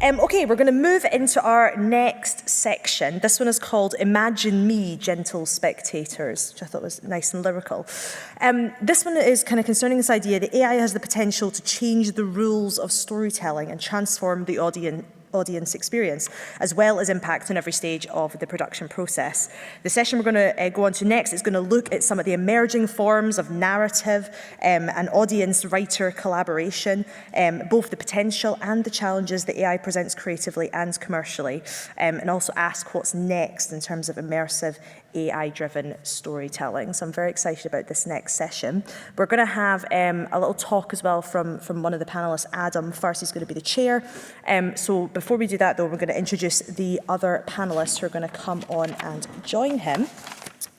Okay, we're going to move into our next section. This one is called Imagine Me, Gentle Spectators, which I thought was nice and lyrical. This one is kind of concerning this idea that AI has the potential to change the rules of storytelling and transform the audience experience, as well as impact on every stage of the production process. The session we're going to go on to next is going to look at some of the emerging forms of narrative and audience-writer collaboration, both the potential and the challenges that AI presents creatively and commercially, and also ask what's next in terms of immersive AI-driven storytelling. So I'm very excited about this next session. We're going to have a little talk as well from one of the panelists, Adam. First, he's going to be the chair. So before we do that, though, we're going to introduce the other panelists who are going to come on and join him.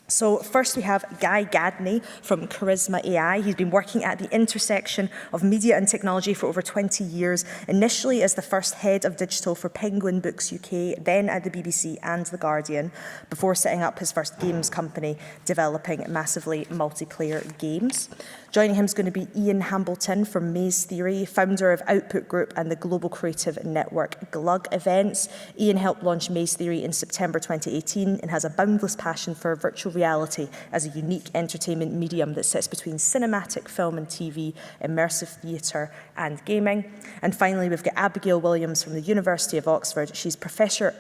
So first we have Gadney from Charisma AI. He's been working at the intersection of media and technology for over 20 years, initially as the first head of digital for Penguin Books UK, then at the BBC and The Guardian, before setting up his first games company, developing massively multiplayer games. Joining him is going to be Hambleton from Maze Theory, founder of Output Group and the global creative network Glug Events. Helped launch Maze Theory in September 2018 and has a boundless passion for virtual reality as a unique entertainment medium that sits between cinematic film and TV, immersive theatre and gaming. And finally, we've got Abigail Williams from the University of Oxford. She's professor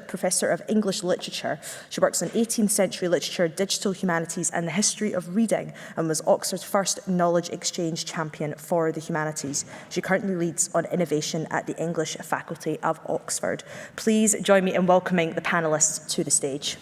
of English literature. She works on 18th century literature, digital humanities and the history of reading, and was Oxford's first knowledge exchange champion for the humanities. She currently leads on innovation at the English faculty of Oxford. Please join me in welcoming the panelists to the stage.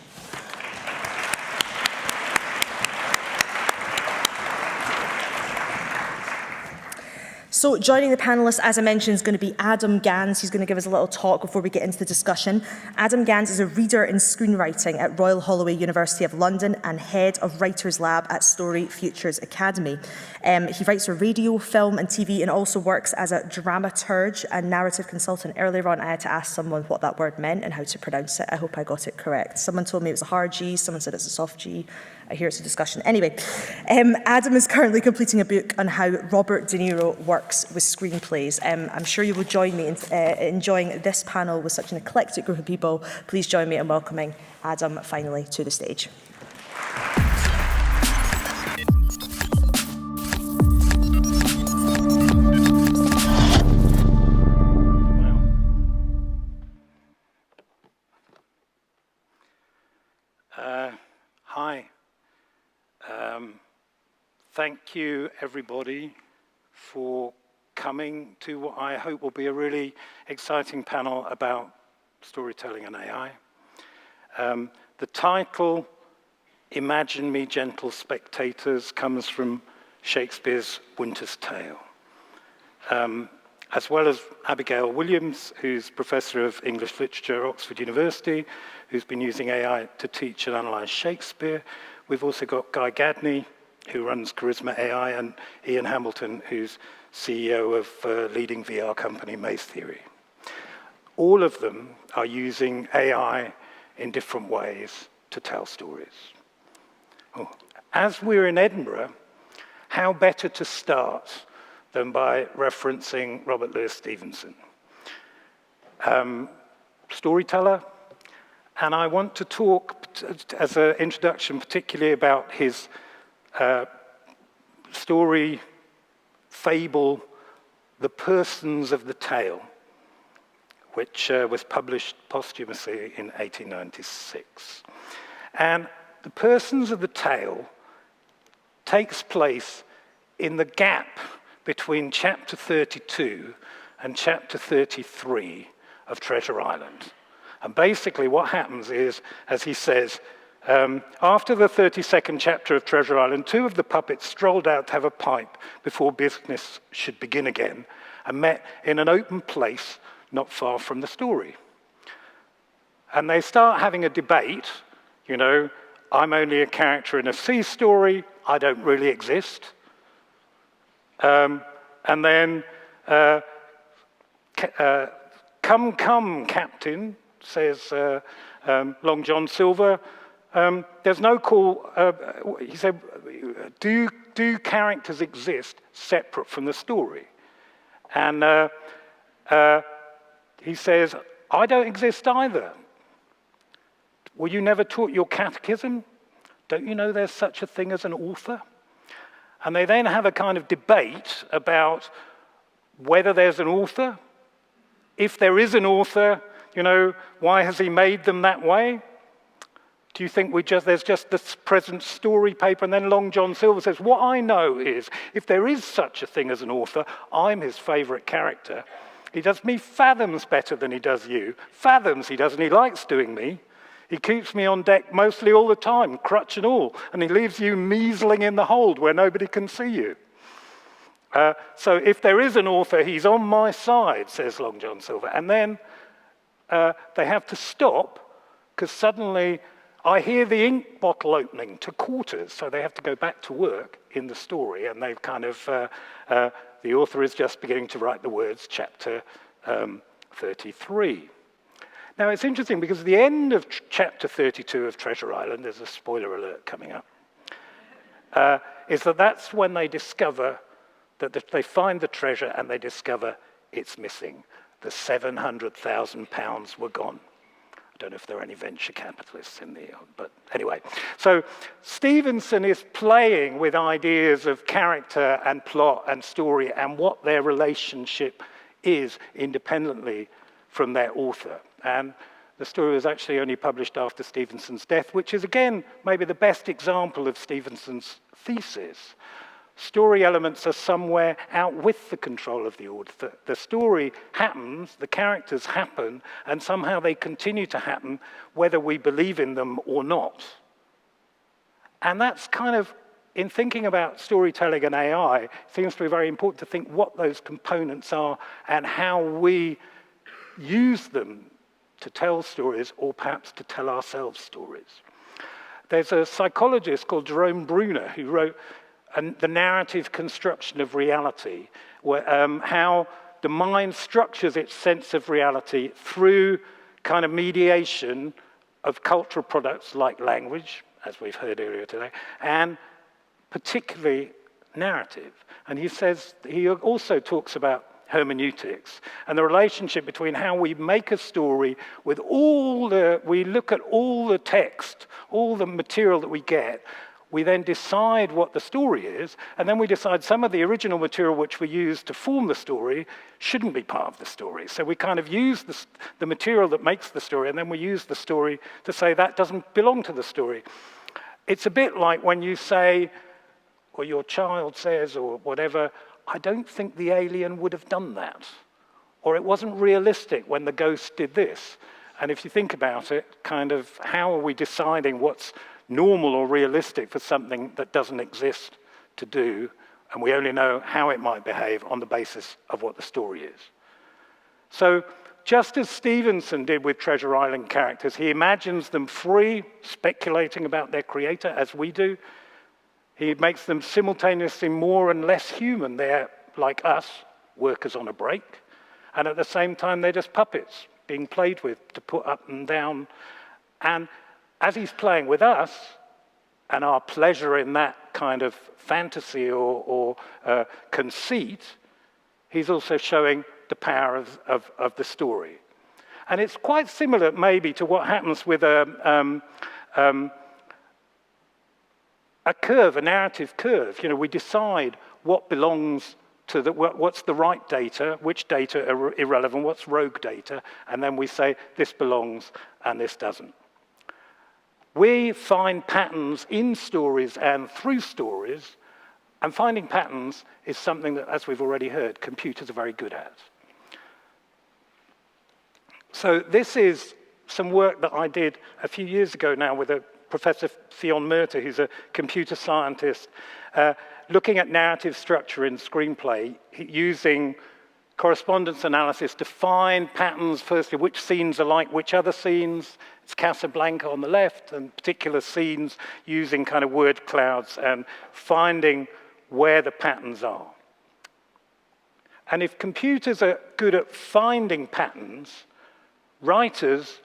So joining the panelists, as I mentioned, is going to be Adam Ganz. He's going to give us a little talk before we get into the discussion. Adam Ganz is a reader in screenwriting at Royal Holloway University of London and head of Writers Lab at StoryFutures Academy. He writes for radio, film and TV and also works as a dramaturge and narrative consultant. Earlier on, I had to ask someone what that word meant and how to pronounce it. I hope I got it correct. Someone told me it was a hard G, someone said it's a soft G. I hear it's a discussion. Anyway, Adam is currently completing a book on how Robert De Niro works with screenplays. I'm sure you will join me in enjoying this panel with such an eclectic group of people. Please join me in welcoming Adam finally to the stage. Hi. Thank you, everybody, for coming to what I hope will be a really exciting panel about storytelling and AI. The title, Imagine Me, Gentle Spectators, comes from Shakespeare's Winter's Tale. As well as Abigail Williams, who's Professor of English Literature at Oxford University, who's been using AI to teach and analyze Shakespeare. We've also got Gadney, who runs Charisma AI, and Hambleton, who's CEO of leading VR company Maze Theory. All of them are using AI in different ways to tell stories. As we're in Edinburgh, how better to start than by referencing Robert Louis Stevenson? Storyteller, and I want to talk as an introduction particularly about his story, fable, The Persons of the Tale, which was published posthumously in 1896. And The Persons of the Tale takes place in the gap between chapter 32 and chapter 33 of Treasure Island. And basically what happens is, as he says, after the 32nd chapter of Treasure Island, two of the puppets strolled out to have a pipe before business should begin again and met in an open place not far from the story. And they start having a debate, you know, I'm only a character in a sea story, I don't really exist. And then, come, come, Captain, says Long John Silver. There's no call, he said, do characters exist separate from the story? And he says, I don't exist either. Were you never taught your catechism? Don't you know there's such a thing as an author? And they then have a kind of debate about whether there's an author. If there is an author, why has he made them that way? Do you think there's just this present story paper? And then Long John Silver says, what I know is, if there is such a thing as an author, I'm his favorite character. He does me fathoms better than he does you. Fathoms he does, and he likes doing me. He keeps me on deck mostly all the time, crutch and all, and he leaves you measling in the hold where nobody can see you. So if there is an author, he's on my side, says Long John Silver. And then they have to stop, because suddenly I hear the ink bottle opening to quarters, so they have to go back to work in the story, and they've kind of, the author is just beginning to write the words, chapter 33. Now, it's interesting because at the end of chapter 32 of Treasure Island, there's a spoiler alert coming up, is that's when they discover that they find the treasure and they discover it's missing. The £700,000 were gone. I don't know if there are any venture capitalists in there, but anyway. So Stevenson is playing with ideas of character and plot and story and what their relationship is independently from their author. And the story was actually only published after Stevenson's death, which is, again, maybe the best example of Stevenson's thesis. Story elements are somewhere out with the control of the author. The story happens, the characters happen, and somehow they continue to happen whether we believe in them or not. And that's kind of, in thinking about storytelling and AI, it seems to be very important to think what those components are and how we use them to tell stories or perhaps to tell ourselves stories. There's a psychologist called Jerome Bruner who wrote The Narrative Construction of Reality, where, how the mind structures its sense of reality through kind of mediation of cultural products like language, as we've heard earlier today, and particularly narrative. And he also talks about hermeneutics and the relationship between how we make a story with we look at all the text, all the material that we get. We then decide what the story is, and then we decide some of the original material which we use to form the story shouldn't be part of the story. So we kind of use the material that makes the story, and then we use the story to say that doesn't belong to the story. It's a bit like when you say, or your child says, or whatever, I don't think the alien would have done that. Or it wasn't realistic when the ghost did this. And if you think about it, kind of how are we deciding what's normal or realistic for something that doesn't exist to do, and we only know how it might behave on the basis of what the story is. So just as Stevenson did with Treasure Island characters, he imagines them free, speculating about their creator, as we do. He makes them simultaneously more and less human. They're like us, workers on a break, and at the same time they're just puppets being played with to put up and down. And as he's playing with us and our pleasure in that kind of fantasy or conceit, he's also showing the power of the story. And it's quite similar maybe to what happens with a curve, a narrative curve. We decide what belongs to what's the right data, which data are irrelevant, what's rogue data, and then we say this belongs and this doesn't. We find patterns in stories and through stories, and finding patterns is something that, as we've already heard, computers are very good at. So this is some work that I did a few years ago now with Professor Fionn Murtagh, who's a computer scientist, looking at narrative structure in screenplay, using correspondence analysis to find patterns, firstly, which scenes are like which other scenes. It's Casablanca on the left, and particular scenes using kind of word clouds and finding where the patterns are. And if computers are good at finding patterns, writers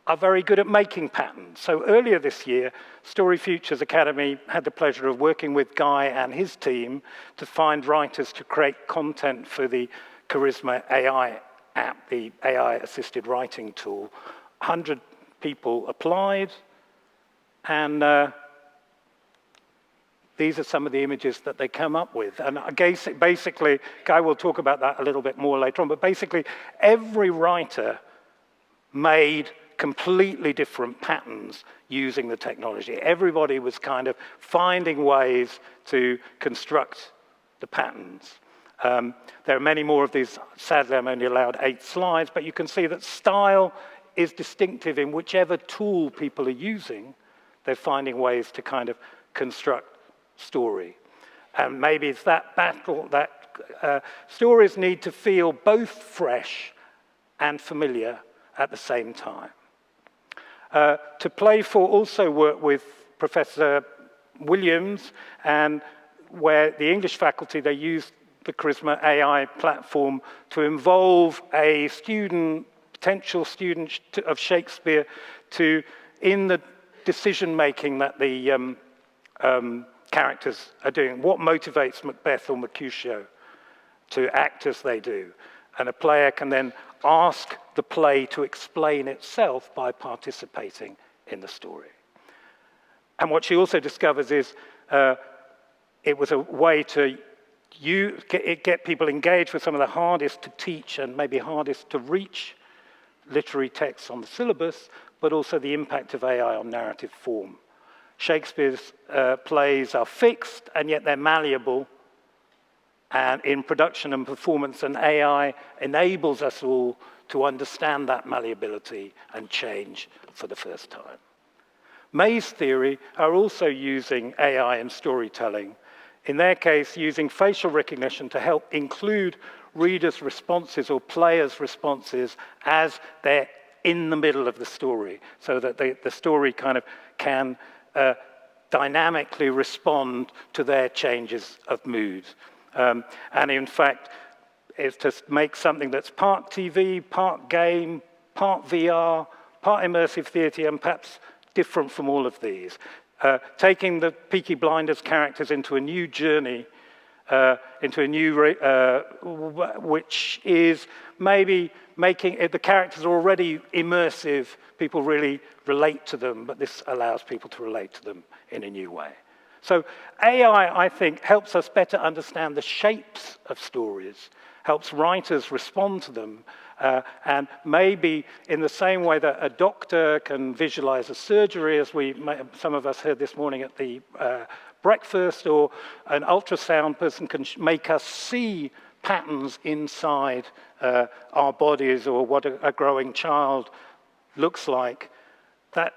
are very good at making patterns. So earlier this year, StoryFutures Academy had the pleasure of working with Guy and his team to find writers to create content for the Charisma AI app, the AI-assisted writing tool. 100 people applied, and these are some of the images that they come up with. And basically, Guy will talk about that a little bit more later on, but basically every writer made completely different patterns using the technology. Everybody was kind of finding ways to construct the patterns. There are many more of these. Sadly, I'm only allowed 8 slides, but you can see that style is distinctive in whichever tool people are using. They're finding ways to kind of construct story. And maybe it's that battle that stories need to feel both fresh and familiar at the same time. To Play For also worked with Professor Williams, and where the English faculty, they used the Charisma AI platform to involve a potential student of Shakespeare in the decision-making that the characters are doing. What motivates Macbeth or Mercutio to act as they do? And a player can then ask the play to explain itself by participating in the story. And what she also discovers is it was a way to get people engaged with some of the hardest to teach and maybe hardest to reach literary texts on the syllabus, but also the impact of AI on narrative form. Shakespeare's plays are fixed, and yet they're malleable. And in production and performance, and AI enables us all to understand that malleability and change for the first time. May's theory are also using AI in storytelling. In their case, using facial recognition to help include readers' responses or players' responses as they're in the middle of the story, so that the story kind of can dynamically respond to their changes of mood. And in fact, it's to make something that's part TV, part game, part VR, part immersive theatre, and perhaps different from all of these. Taking the Peaky Blinders characters into a new journey, which is maybe making the characters are already immersive, people really relate to them, but this allows people to relate to them in a new way. So AI, I think, helps us better understand the shapes of stories, helps writers respond to them, and maybe in the same way that a doctor can visualize a surgery, as some of us heard this morning at the breakfast, or an ultrasound person can make us see patterns inside our bodies, or what a growing child looks like, that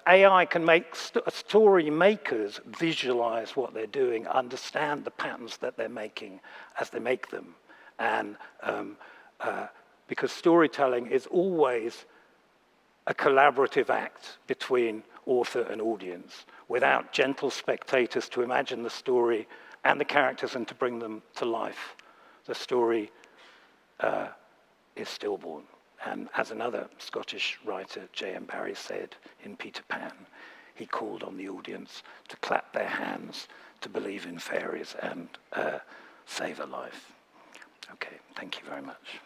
AI can make story makers visualize what they're doing, understand the patterns that they're making as they make them. And because storytelling is always a collaborative act between author and audience. Without gentle spectators to imagine the story and the characters and to bring them to life, the story is stillborn. And as another Scottish writer, J.M. Barrie, said in Peter Pan, he called on the audience to clap their hands, to believe in fairies, and save a life. Okay, thank you very much.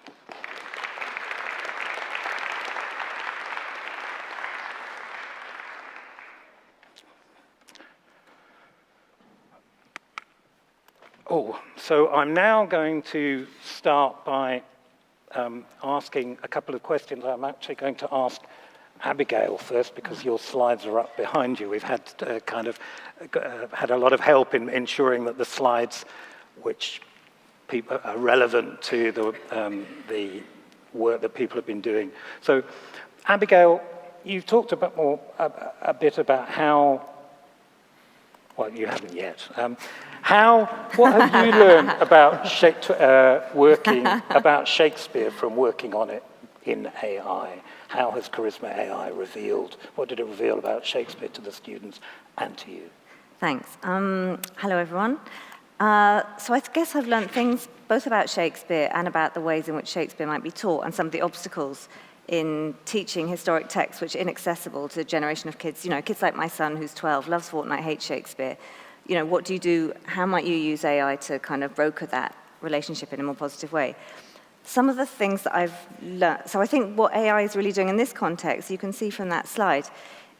So I'm now going to start by asking a couple of questions. I'm actually going to ask Abigail first, because your slides are up behind you. We've had had a lot of help in ensuring that the slides, which people are relevant to the work that people have been doing. So, Abigail, you've talked a bit about how. Well, you haven't yet. What have you learned about Shakespeare from working on it in AI? How has Charisma AI revealed? What did it reveal about Shakespeare to the students and to you? Thanks. Hello, everyone. So I guess I've learned things both about Shakespeare and about the ways in which Shakespeare might be taught, and some of the obstacles in teaching historic texts which are inaccessible to a generation of kids. You know, kids like my son, who's 12, loves Fortnite, hates Shakespeare. You know, what do you do? How might you use AI to kind of broker that relationship in a more positive way? some of the things that I've learned, so I think what AI is really doing in this context, you can see from that slide,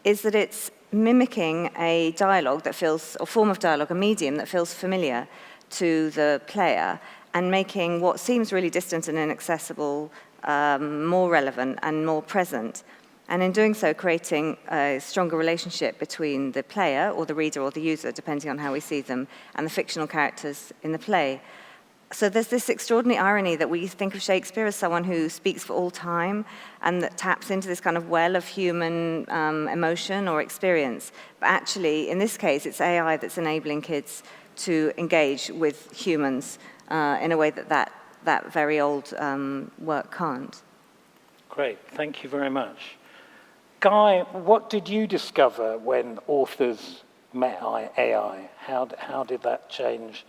is that it's mimicking a dialogue that feels, or form of dialogue, a medium that feels familiar to the player, and making what seems really distant and inaccessible more relevant and more present. And in doing so, creating a stronger relationship between the player, or the reader, or the user, depending on how we see them, and the fictional characters in the play. So there's this extraordinary irony that we think of Shakespeare as someone who speaks for all time and that taps into this kind of well of human emotion or experience. But actually, in this case, it's AI that's enabling kids to engage with humans in a way that very old work can't. Great, thank you very much. Guy, what did you discover when authors met AI? How did that change?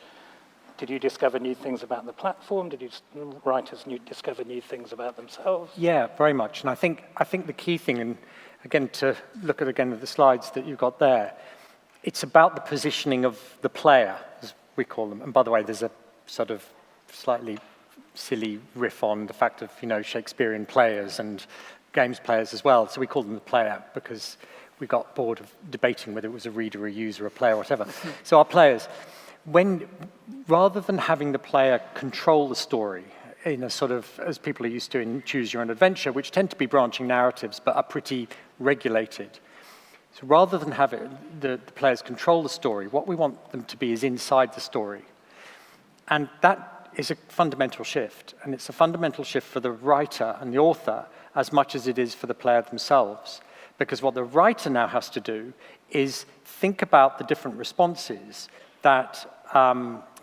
Did you discover new things about the platform? Did writers discover new things about themselves? Yeah, very much. And I think the key thing, and again, to look at the slides that you've got there, it's about the positioning of the player, as we call them. And by the way, there's a sort of slightly silly riff on the fact of, Shakespearean players and games players as well. So we call them the player because we got bored of debating whether it was a reader, a user, a player, whatever. So our players, rather than having the player control the story in a sort of, as people are used to in Choose Your Own Adventure, which tend to be branching narratives but are pretty regulated. So rather than have the players control the story, what we want them to be is inside the story. And that is a fundamental shift. And it's a fundamental shift for the writer and the author as much as it is for the player themselves. Because what the writer now has to do is think about the different responses that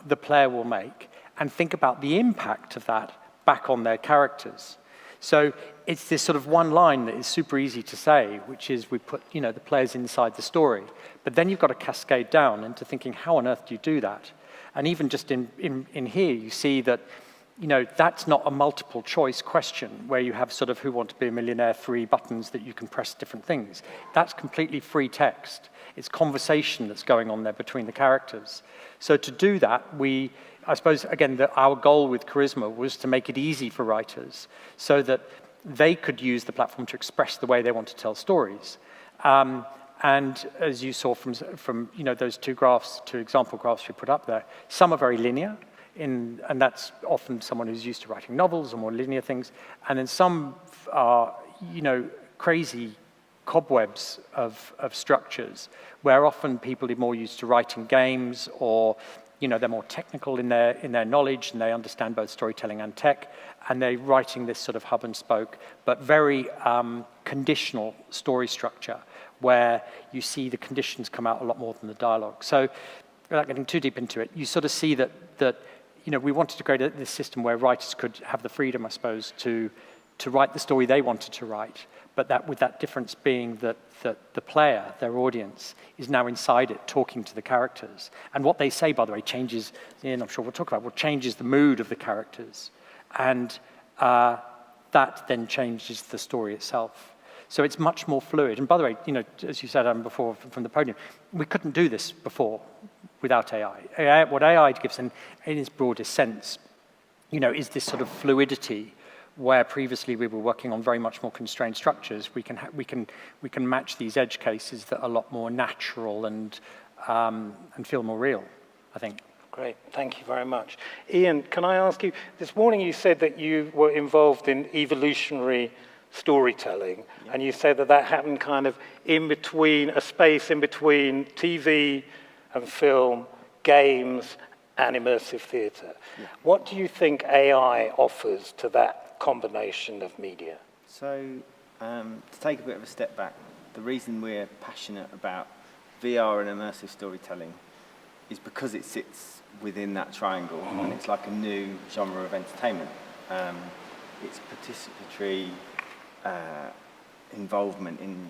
the player will make and think about the impact of that back on their characters. So it's this sort of one line that is super easy to say, which is we put the players inside the story. But then you've got to cascade down into thinking, how on earth do you do that? And even just in here, you see that that's not a multiple choice question where you have sort of Who Want to Be a Millionaire 3 buttons that you can press different things. That's completely free text. It's conversation that's going on there between the characters. So to do that, I suppose, again, our goal with Charisma was to make it easy for writers so that they could use the platform to express the way they want to tell stories. And as you saw from those two example graphs we put up there, some are very linear, and that's often someone who's used to writing novels or more linear things, and then some are crazy cobwebs of structures where often people are more used to writing games, or they're more technical in their knowledge and they understand both storytelling and tech, and they're writing this sort of hub and spoke but very conditional story structure where you see the conditions come out a lot more than the dialogue. So without getting too deep into it, you sort of see that we wanted to create this system where writers could have the freedom, I suppose, to write the story they wanted to write, but with that difference being that the player, their audience, is now inside it, talking to the characters. And what they say, by the way, changes, and I'm sure we'll talk about, what changes the mood of the characters. And that then changes the story itself. So it's much more fluid. And by the way, as you said before from the podium, we couldn't do this before without AI. What AI gives in its broadest sense, is this sort of fluidity where previously we were working on very much more constrained structures. We can match these edge cases that are a lot more natural and feel more real, I think. Great, thank you very much. Ian, can I ask you, this morning you said that you were involved in evolutionary storytelling, and you said that happened kind of a space in between TV and film, games and immersive theatre. Yeah. What do you think AI offers to that combination of media? So, to take a bit of a step back, the reason we're passionate about VR and immersive storytelling is because it sits within that triangle, and it's like a new genre of entertainment. It's participatory involvement in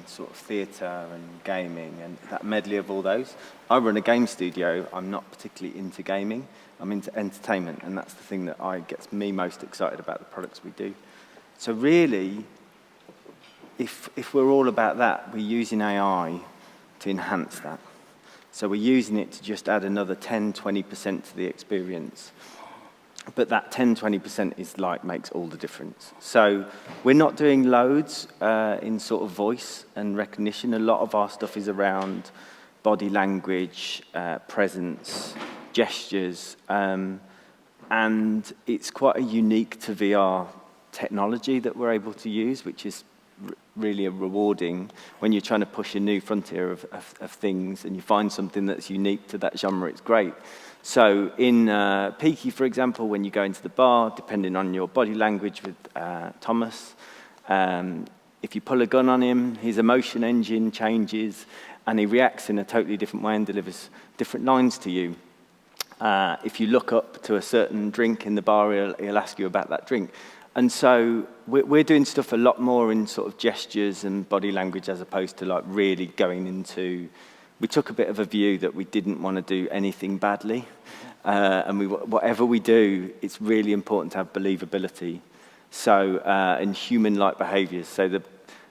sort of theatre and gaming and that medley of all those. I run a game studio. I'm not particularly into gaming. I'm into entertainment, and that's the thing that gets me most excited about the products we do. So really, if we're all about that, we're using AI to enhance that. So we're using it to just add another 10, 20% to the experience. But that 10-20% is like makes all the difference. So we're not doing loads in sort of voice and recognition. A lot of our stuff is around body language, presence, gestures, and it's quite a unique to VR technology that we're able to use, which is really rewarding when you're trying to push a new frontier of things and you find something that's unique to that genre. It's great. So in Peaky, for example, when you go into the bar, depending on your body language with Thomas, if you pull a gun on him, his emotion engine changes and he reacts in a totally different way and delivers different lines to you. If you look up to a certain drink in the bar, he'll ask you about that drink. And so we're doing stuff a lot more in sort of gestures and body language as opposed to like really going into... We took a bit of a view that we didn't want to do anything badly. And whatever we do, it's really important to have believability. So, and human-like behaviours. So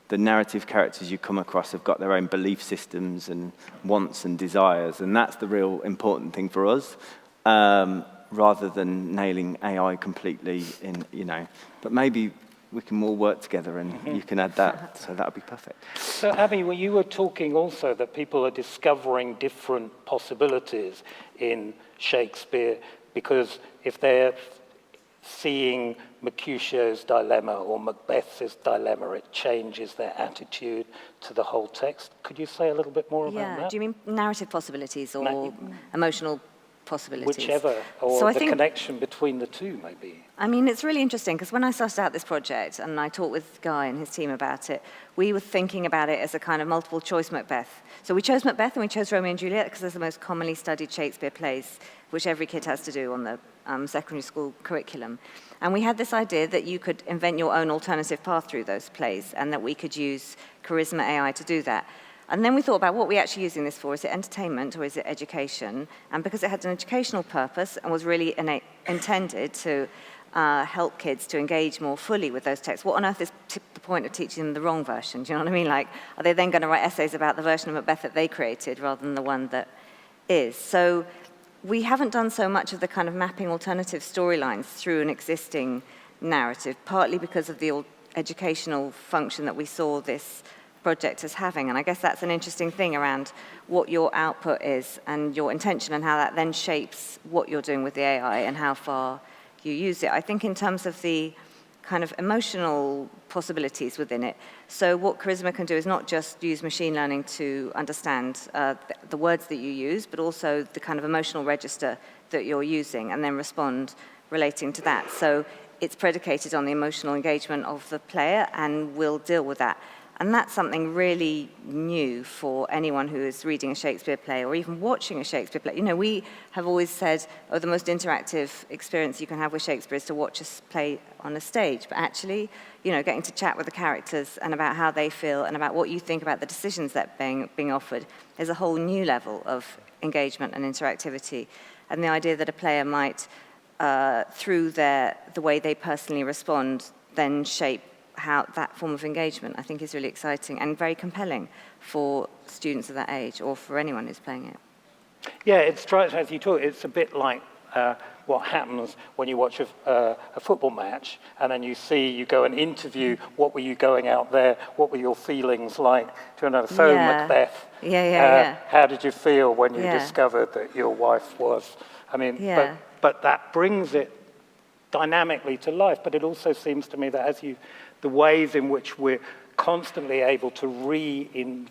the narrative characters you come across have got their own belief systems and wants and desires. And that's the real important thing for us. Rather than nailing AI completely in, you know. But maybe we can all work together and you can add that, so that would be perfect. So, Abby, well, you were talking also that people are discovering different possibilities in Shakespeare because if they're seeing Mercutio's dilemma or Macbeth's dilemma, it changes their attitude to the whole text. Could you say a little bit more about that? Do you mean narrative possibilities or emotional possibilities? Whichever, or so the connection between the two, maybe. I mean, it's really interesting, because when I started out this project, and I talked with Guy and his team about it, we were thinking about it as a kind of multiple choice Macbeth. So we chose Macbeth and we chose Romeo and Juliet because they're the most commonly studied Shakespeare plays, which every kid has to do on the secondary school curriculum. And we had this idea that you could invent your own alternative path through those plays, and that we could use Charisma AI to do that. And then we thought about what we're actually using this for. Is it entertainment or is it education? And because it had an educational purpose and was really intended to help kids to engage more fully with those texts, what on earth is the point of teaching them the wrong version? Do you know what I mean? Like, are they then going to write essays about the version of Macbeth that they created rather than the one that is? So we haven't done so much of the kind of mapping alternative storylines through an existing narrative, partly because of the educational function that we saw this project as having. And I guess that's an interesting thing around what your output is and your intention and how that then shapes what you're doing with the AI and how far you use it. I think in terms of the kind of emotional possibilities within it, so what Charisma can do is not just use machine learning to understand the words that you use, but also the kind of emotional register that you're using and then respond relating to that. So it's predicated on the emotional engagement of the player and will deal with that. And that's something really new for anyone who is reading a Shakespeare play or even watching a Shakespeare play. You know, we have always said, oh, the most interactive experience you can have with Shakespeare is to watch a play on a stage. But actually, you know, getting to chat with the characters and about how they feel and about what you think about the decisions that are being offered is a whole new level of engagement and interactivity. And the idea that a player might, through the way they personally respond, then shape how that form of engagement, I think, is really exciting and very compelling for students of that age or for anyone who's playing it. Yeah, it strikes me as you talk, it's a bit like what happens when you watch a football match and then you go and interview, what were you going out there, what were your feelings like? So Macbeth, how did you feel when you discovered that your wife was, I mean, but that brings it dynamically to life, but it also seems to me that the ways in which we're constantly able to reinvent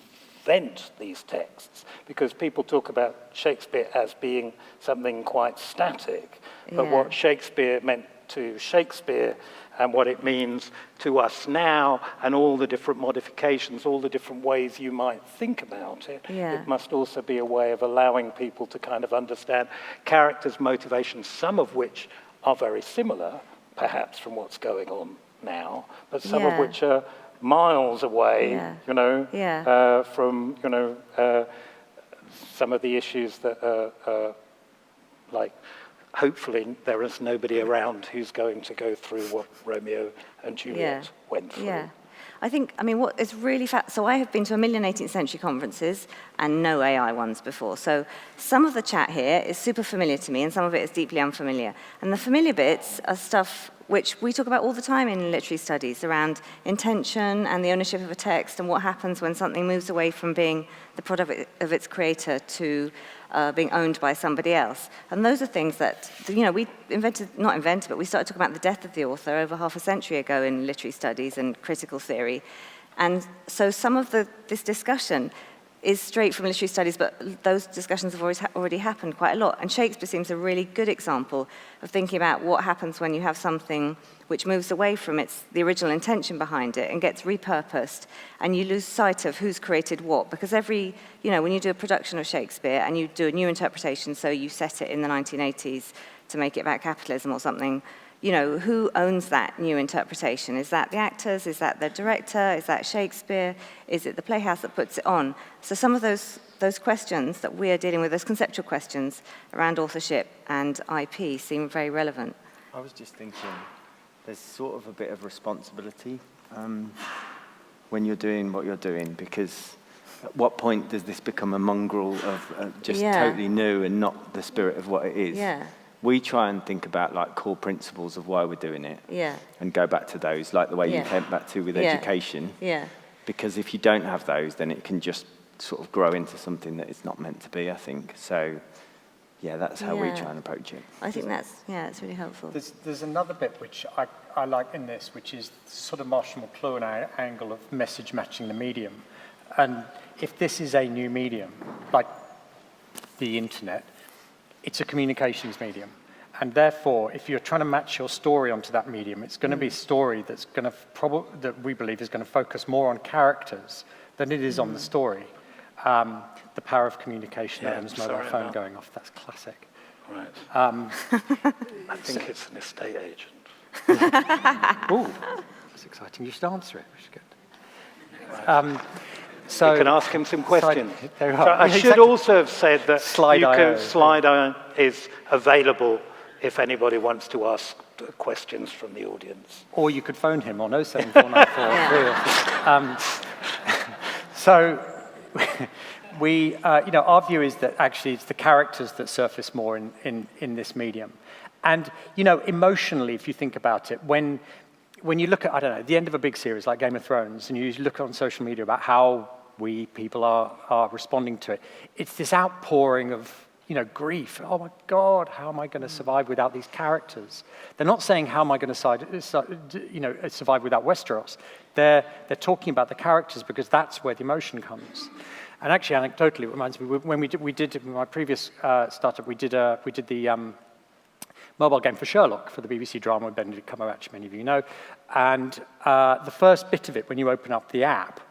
these texts, because people talk about Shakespeare as being something quite static, but what Shakespeare meant to Shakespeare and what it means to us now and all the different modifications, all the different ways you might think about it, it must also be a way of allowing people to kind of understand characters' motivations, some of which are very similar, perhaps, from what's going on now, but some of which are miles away, from, some of the issues that are like, hopefully there is nobody around who's going to go through what Romeo and Juliet went through. I think, I mean, what is really so I have been to 1 million 18th century conferences and no AI ones before. So some of the chat here is super familiar to me and some of it is deeply unfamiliar. And the familiar bits are stuff which we talk about all the time in literary studies around intention and the ownership of a text and what happens when something moves away from being the product of its creator to being owned by somebody else. And those are things that, you know, we not invented, but we started talking about the death of the author over half a century ago in literary studies and critical theory. And so some of this discussion is straight from literary studies, but those discussions have already happened quite a lot. And Shakespeare seems a really good example of thinking about what happens when you have something which moves away from the original intention behind it and gets repurposed, and you lose sight of who's created what. Because you know, when you do a production of Shakespeare and you do a new interpretation, so you set it in the 1980s to make it about capitalism or something, you know, who owns that new interpretation? Is that the actors? Is that the director? Is that Shakespeare? Is it the playhouse that puts it on? So some of those questions that we are dealing with, those conceptual questions around authorship and IP seem very relevant. I was just thinking, there's sort of a bit of responsibility when you're doing what you're doing, because at what point does this become a mongrel of just totally new and not the spirit of what it is? Yeah. We try and think about like core principles of why we're doing it, and go back to those, like the way you came back to with education. Yeah. Because if you don't have those, then it can just sort of grow into something that it's not meant to be, I think. So, yeah, that's how we try and approach it. I think it's really helpful. There's another bit which I like in this, which is sort of Marshall McLuhan angle of message matching the medium. And if this is a new medium, like the internet, it's a communications medium. And therefore, if you're trying to match your story onto that medium, it's going to be a story that's going to that we believe is going to focus more on characters than it is on the story. The power of communication, Adam's mobile phone going off, that's classic. Right. I think it's an estate agent. Ooh, that's exciting. You should answer it, which is good. Right. So you can ask him some questions. There So are. I should also have said that Slide.io is available if anybody wants to ask questions from the audience. Or you could phone him on 07494. So we, you know, our view is that actually it's the characters that surface more in this medium. And, you know, emotionally, if you think about it, when you look at, I don't know, the end of a big series like Game of Thrones, and you look on social media about how people are responding to it, it's this outpouring of, you know, grief. Oh my God, how am I going to survive without these characters? They're not saying how am I going to survive without Westeros. They're talking about the characters because that's where the emotion comes. And actually, anecdotally, it reminds me when we did in my previous startup, we did the mobile game for Sherlock for the BBC drama with Benedict Cumberbatch, many of you know. And the first bit of it, when you open up the app,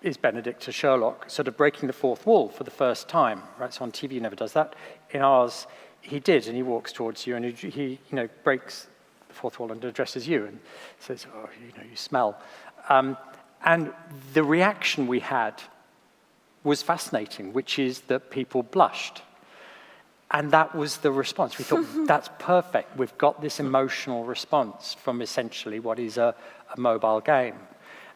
is Benedict to Sherlock sort of breaking the fourth wall for the first time, right? So on TV, he never does that. In ours, he did, and he walks towards you, and he you know, breaks the fourth wall and addresses you and says, oh, you know, you smell. And the reaction we had was fascinating, which is that people blushed. And that was the response. We thought, that's perfect. We've got this emotional response from essentially what is a mobile game.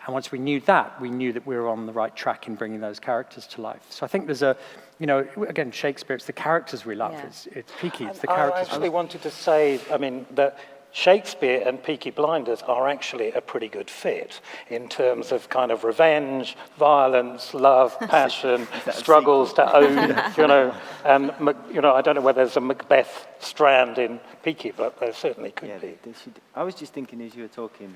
And once we knew that we were on the right track in bringing those characters to life. So I think there's you know, again, Shakespeare, it's the characters we love. Yeah. It's Peaky, it's the characters. I actually wanted to say, I mean, that Shakespeare and Peaky Blinders are actually a pretty good fit in terms of kind of revenge, violence, love, passion, struggles to own, you know, and, you know, I don't know whether there's a Macbeth strand in Peaky, but there certainly could be. I was just thinking as you were talking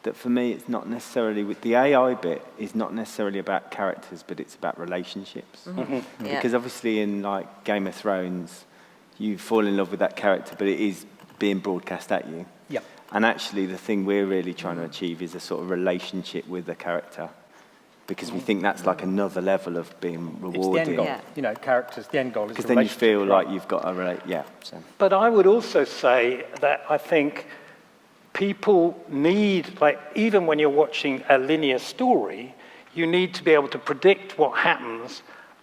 that for me it's not necessarily, with the AI bit, is not necessarily about characters, but it's about relationships. Mm-hmm. Yeah. Because obviously in like Game of Thrones, you fall in love with that character, but it is being broadcast at you. Yep. And actually the thing we're really trying to achieve is a sort of relationship with the character, because we think that's like another level of being rewarded. It's the end goal. Yeah. You know, characters, the end goal is Because the then you feel relationship, like you've got a relate. Yeah. So. But I would also say that I think people need, like, even when you're watching a linear story, you need to be able to predict what happens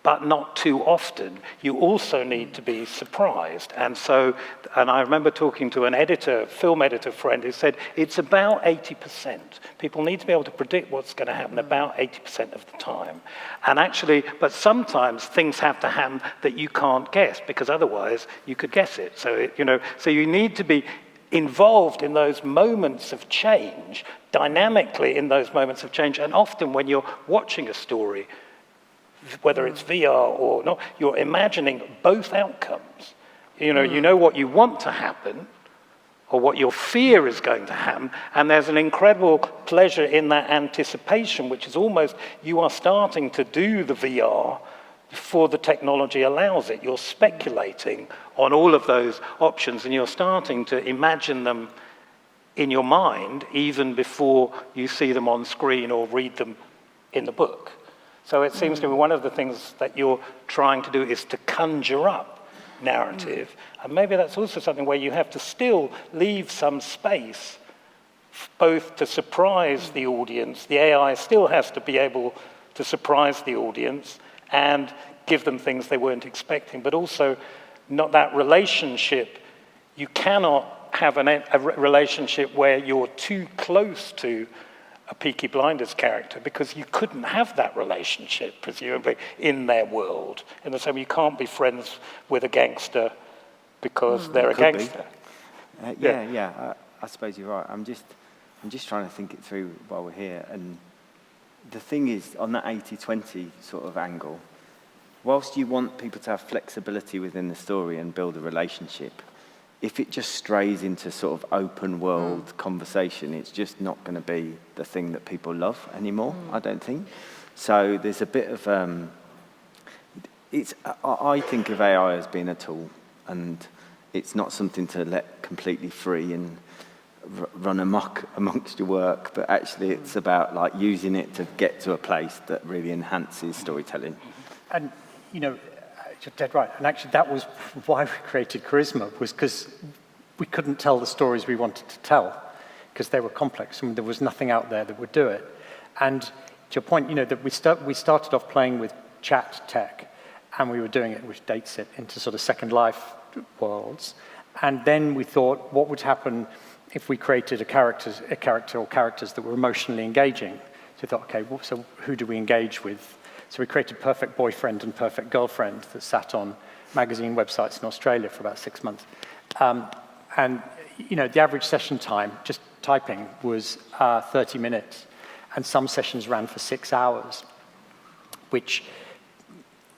but not too often. You also need to be surprised. And I remember talking to an editor, film editor friend, who said it's about 80%. People need to be able to predict what's going to happen about 80% of the time. And actually, but sometimes things have to happen that you can't guess, because otherwise you could guess it. So, so you need to be involved in those moments of change, dynamically in those moments of change. And often when you're watching a story, whether it's VR or not, you're imagining both outcomes. You know what you want to happen or what your fear is going to happen, and there's an incredible pleasure in that anticipation, which is almost, you are starting to do the VR before the technology allows it. You're speculating on all of those options, and you're starting to imagine them in your mind even before you see them on screen or read them in the book. So it seems to me one of the things that you're trying to do is to conjure up narrative, and maybe that's also something where you have to still leave some space both to surprise the audience. The AI still has to be able to surprise the audience and give them things they weren't expecting, but also not that relationship. You cannot have a relationship where you're too close to a Peaky Blinders character, because you couldn't have that relationship, presumably, in their world. In the same way, you can't be friends with a gangster because they're a gangster. I suppose you're right. I'm just trying to think it through while we're here, and the thing is, on that 80-20 sort of angle, whilst you want people to have flexibility within the story and build a relationship, if it just strays into sort of open world conversation, it's just not going to be the thing that people love anymore, I don't think. So there's a bit of, I think of AI as being a tool, and it's not something to let completely free and run amok amongst your work, but actually it's about like using it to get to a place that really enhances storytelling. And, you're dead right. And actually that was why we created Charisma, was because we couldn't tell the stories we wanted to tell because they were complex and there was nothing out there that would do it. And to your point, that we started off playing with chat tech, and we were doing it, which dates it into sort of Second Life worlds. And then we thought, what would happen if we created a character or characters that were emotionally engaging? So we thought, okay, so who do we engage with? So we created Perfect Boyfriend and Perfect Girlfriend that sat on magazine websites in Australia for about 6 months. And the average session time, just typing, was 30 minutes. And some sessions ran for 6 hours, which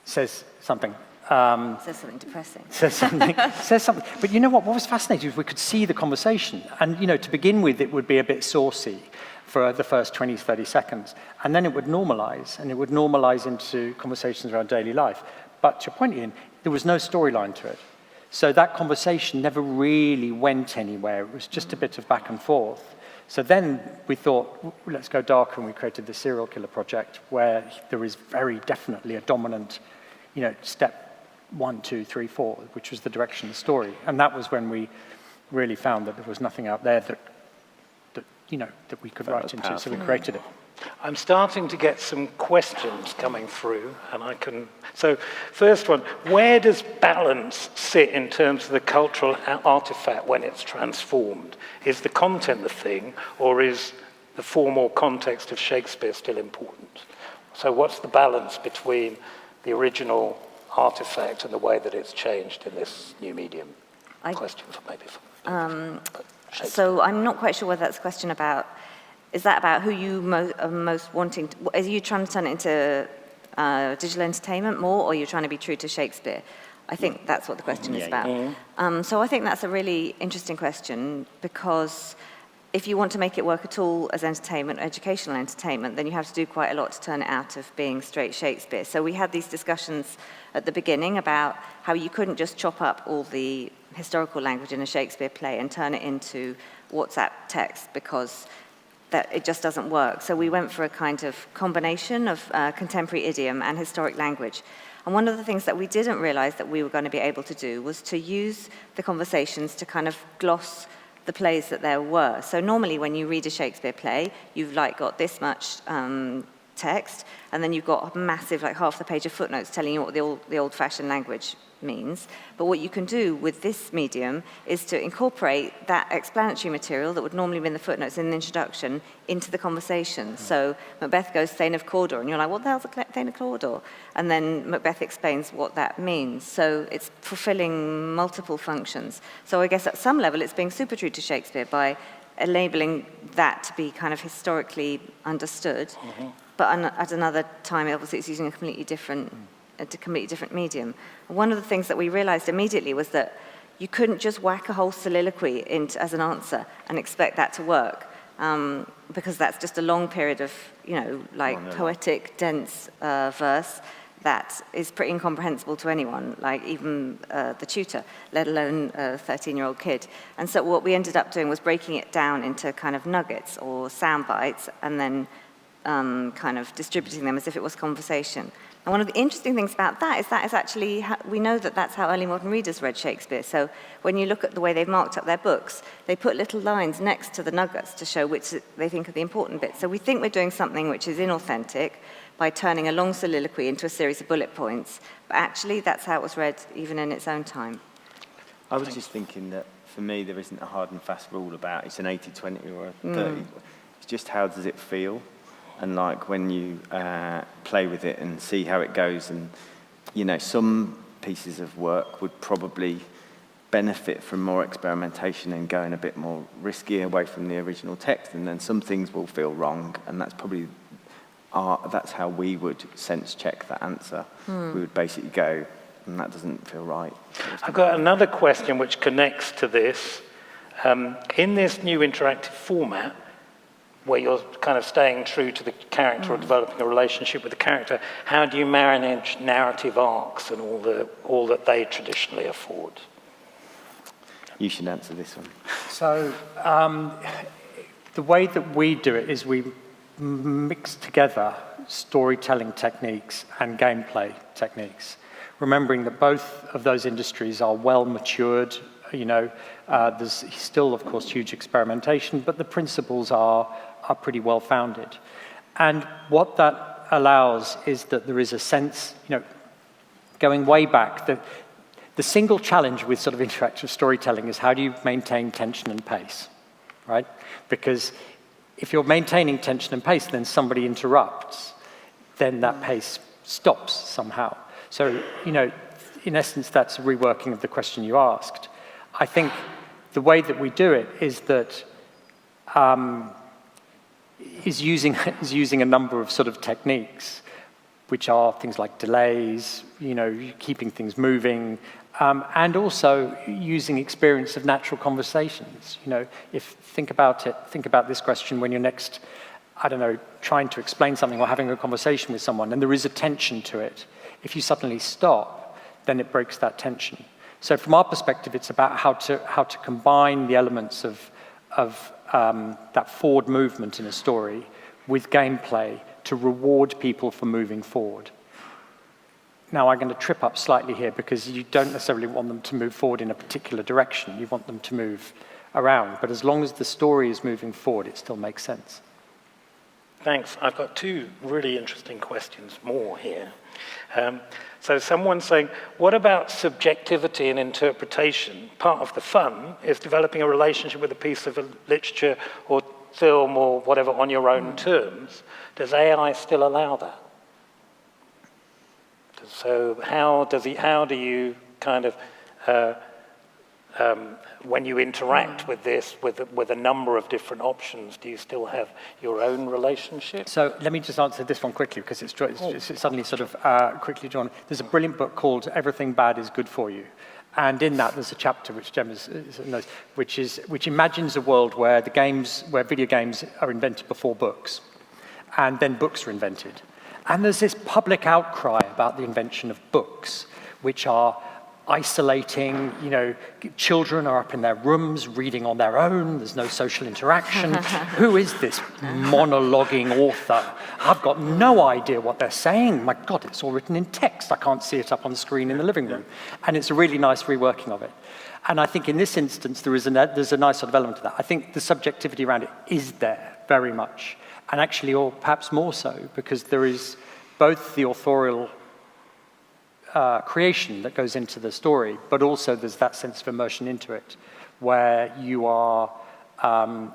says something. Says something depressing. Says something. But you know what was fascinating is we could see the conversation. And, to begin with, it would be a bit saucy for the first 20, 30 seconds. And then it would normalize, and it would normalize into conversations around daily life. But to your point, Ian, there was no storyline to it. So that conversation never really went anywhere. It was just a bit of back and forth. So then we thought, let's go darker, and we created the Serial Killer Project, where there is very definitely a dominant, step 1, 2, 3, 4, which was the direction of the story. And that was when we really found that there was nothing out there that we could write into, so we created it. I'm starting to get some questions coming through, and I can... So, first one, where does balance sit in terms of the cultural artifact when it's transformed? Is the content the thing, or is the form or context of Shakespeare still important? So what's the balance between the original artifact and the way that it's changed in this new medium? Question for maybe for So I'm not quite sure whether that's a question about, is that about who you are most wanting to, are you trying to turn it into digital entertainment more, or are you trying to be true to Shakespeare? I think that's what the question is about. So I think that's a really interesting question, because if you want to make it work at all as entertainment, educational entertainment, then you have to do quite a lot to turn it out of being straight Shakespeare. So we had these discussions at the beginning about how you couldn't just chop up all the historical language in a Shakespeare play and turn it into WhatsApp text, because it just doesn't work. So we went for a kind of combination of contemporary idiom and historic language. And one of the things that we didn't realize that we were going to be able to do was to use the conversations to kind of gloss the plays that there were. So normally when you read a Shakespeare play, you've got this much text, and then you've got a massive, like half the page of footnotes telling you what the old-fashioned language means. But what you can do with this medium is to incorporate that explanatory material that would normally be in the footnotes in the introduction into the conversation. So Macbeth goes Thane of Cawdor, and you're like, what the hell's a Thane of Cawdor? And then Macbeth explains what that means. So it's fulfilling multiple functions. So I guess at some level it's being super true to Shakespeare by enabling that to be kind of historically understood. But at another time, obviously, it's using a completely different medium. One of the things that we realized immediately was that you couldn't just whack a whole soliloquy as an answer and expect that to work, because that's just a long period of, poetic, dense verse that is pretty incomprehensible to anyone, like even the tutor, let alone a 13-year-old kid. And so what we ended up doing was breaking it down into kind of nuggets or sound bites, and then kind of distributing them as if it was conversation. And one of the interesting things about that is actually, we know that that's how early modern readers read Shakespeare. So when you look at the way they've marked up their books, they put little lines next to the nuggets to show which they think are the important bits. So we think we're doing something which is inauthentic by turning a long soliloquy into a series of bullet points. But actually, that's how it was read even in its own time. I was just thinking that, for me, there isn't a hard and fast rule about it's an 80-20 or a 30. It's just how does it feel? And like when you play with it and see how it goes, and some pieces of work would probably benefit from more experimentation and going a bit more risky away from the original text, and then some things will feel wrong, and that's probably that's how we would sense check that answer. We would basically go, and that doesn't feel right. I've got another question which connects to this. In this new interactive format, where you're kind of staying true to the character or developing a relationship with the character, how do you manage narrative arcs and all that they traditionally afford? You should answer this one. So the way that we do it is we mix together storytelling techniques and gameplay techniques, remembering that both of those industries are well matured. There's still, of course, huge experimentation, but the principles are pretty well founded. And what that allows is that there is a sense, going way back, that the single challenge with sort of interactive storytelling is how do you maintain tension and pace, right? Because if you're maintaining tension and pace, then somebody interrupts, then that pace stops somehow. So, in essence, that's a reworking of the question you asked. I think the way that we do it is that is using a number of sort of techniques, which are things like delays, keeping things moving, and also using experience of natural conversations. Think about this question when you're next, trying to explain something or having a conversation with someone, and there is a tension to it. If you suddenly stop, then it breaks that tension. So from our perspective, it's about how to combine the elements of that forward movement in a story with gameplay to reward people for moving forward. Now, I'm going to trip up slightly here because you don't necessarily want them to move forward in a particular direction. You want them to move around. But as long as the story is moving forward, it still makes sense. Thanks. I've got two really interesting questions more here. So someone's saying, what about subjectivity and interpretation? Part of the fun is developing a relationship with a piece of literature or film or whatever on your own terms. Does AI still allow that? So how do you kind of, when you interact with this, with a number of different options, do you still have your own relationship? So let me just answer this one quickly, because it's suddenly sort of quickly drawn. There's a brilliant book called Everything Bad is Good for You. And in that, there's a chapter which Jem knows, which imagines a world where video games are invented before books, and then books are invented. And there's this public outcry about the invention of books, which are isolating, children are up in their rooms reading on their own, there's no social interaction. Who is this monologuing author? I've got no idea what they're saying. My God, it's all written in text. I can't see it up on the screen in the living room. And it's a really nice reworking of it. And I think in this instance, there's a nice sort of element to that. I think the subjectivity around it is there, very much. And actually, or perhaps more so, because there is both the authorial creation that goes into the story, but also there's that sense of immersion into it, where you are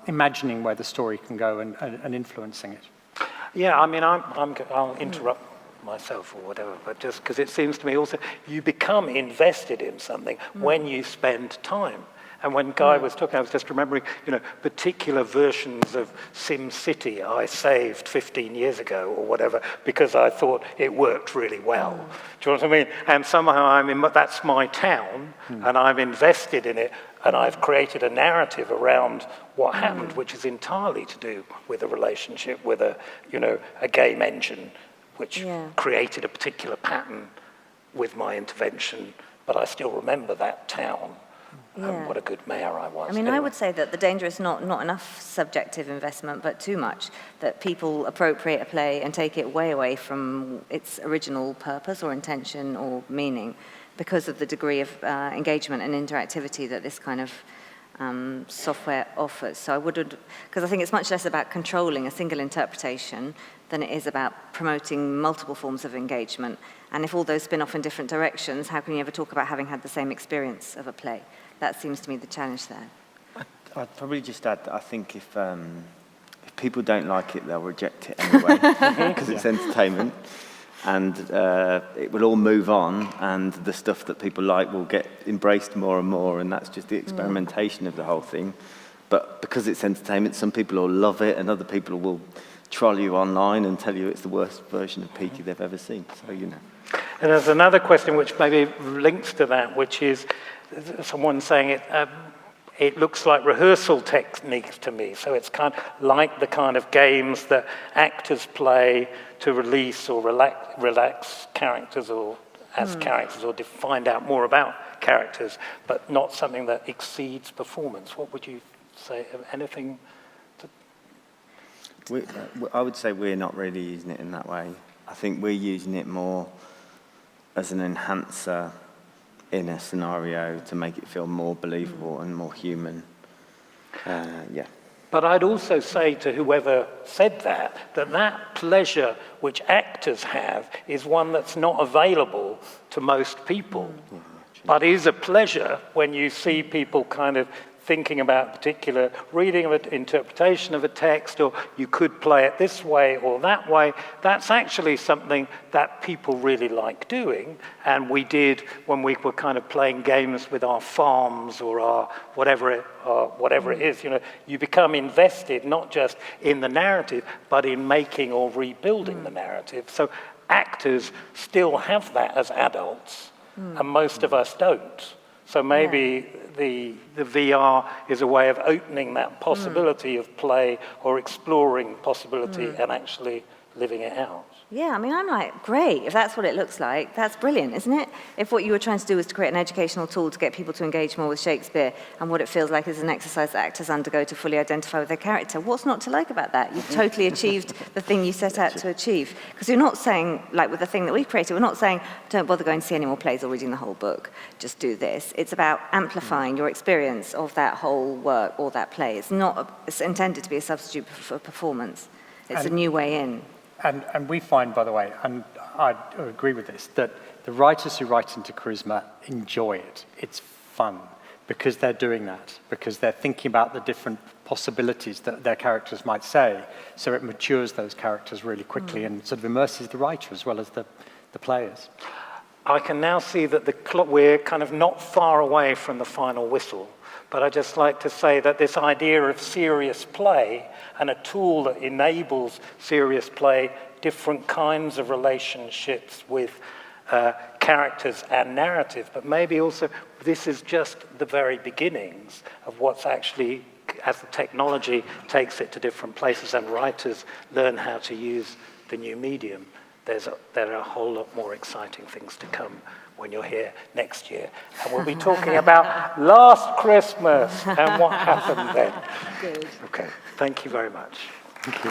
imagining where the story can go and influencing it. Yeah, I mean, I'll interrupt myself or whatever, but just because it seems to me also you become invested in something when you spend time. And when Guy was talking, I was just remembering, particular versions of SimCity I saved 15 years ago or whatever because I thought it worked really well. Do you know what I mean? And somehow that's my town, and I'm invested in it, and I've created a narrative around what happened, which is entirely to do with a relationship with a game engine, which created a particular pattern with my intervention, but I still remember that town. And what a good mayor I was. I mean, I would say that the danger is not enough subjective investment, but too much, that people appropriate a play and take it way away from its original purpose or intention or meaning because of the degree of engagement and interactivity that this kind of software offers. So I wouldn't, because I think it's much less about controlling a single interpretation than it is about promoting multiple forms of engagement. And if all those spin off in different directions, how can you ever talk about having had the same experience of a play? That seems to me the challenge there. I'd probably just add that I think if people don't like it, they'll reject it anyway, because it's entertainment, and it will all move on, and the stuff that people like will get embraced more and more, and that's just the experimentation of the whole thing. But because it's entertainment, some people will love it, and other people will troll you online and tell you it's the worst version of Peaky they've ever seen. So, And there's another question which maybe links to that, which is someone saying it looks like rehearsal techniques to me. So it's kind of like the kind of games that actors play to release or relax characters or as characters or to find out more about characters, but not something that exceeds performance. What would you say? Anything? I would say we're not really using it in that way. I think we're using it more as an enhancer in a scenario to make it feel more believable and more human. But I'd also say to whoever said that pleasure which actors have is one that's not available to most people, but is a pleasure when you see people kind of thinking about particular reading of an interpretation of a text, or you could play it this way or that way. That's actually something that people really like doing, and we did when we were kind of playing games with our farms or our whatever it is. You become invested not just in the narrative, but in making or rebuilding the narrative. So actors still have that as adults, and most of us don't. So maybe the VR is a way of opening that possibility of play or exploring possibility and actually living it out. Yeah, I mean, I'm like, great, if that's what it looks like, that's brilliant, isn't it? If what you were trying to do was to create an educational tool to get people to engage more with Shakespeare and what it feels like is an exercise that actors undergo to fully identify with their character, what's not to like about that? You've totally achieved the thing you set out to achieve. Because you're not saying, like with the thing that we created, we're not saying, don't bother going to see any more plays or reading the whole book, just do this. It's about amplifying your experience of that whole work or that play. It's intended to be a substitute for performance. It's a new way in. And we find, by the way, and I agree with this, that the writers who write into charisma enjoy it. It's fun because they're doing that, because they're thinking about the different possibilities that their characters might say. So it matures those characters really quickly and sort of immerses the writer as well as the players. I can now see that we're kind of not far away from the final whistle. But I'd just like to say that this idea of serious play and a tool that enables serious play, different kinds of relationships with characters and narrative, but maybe also this is just the very beginnings of what's actually, as the technology takes it to different places and writers learn how to use the new medium, there are a whole lot more exciting things to come when you're here next year. And we'll be talking about Last Christmas and what happened then. Good. Okay, thank you very much. Thank you.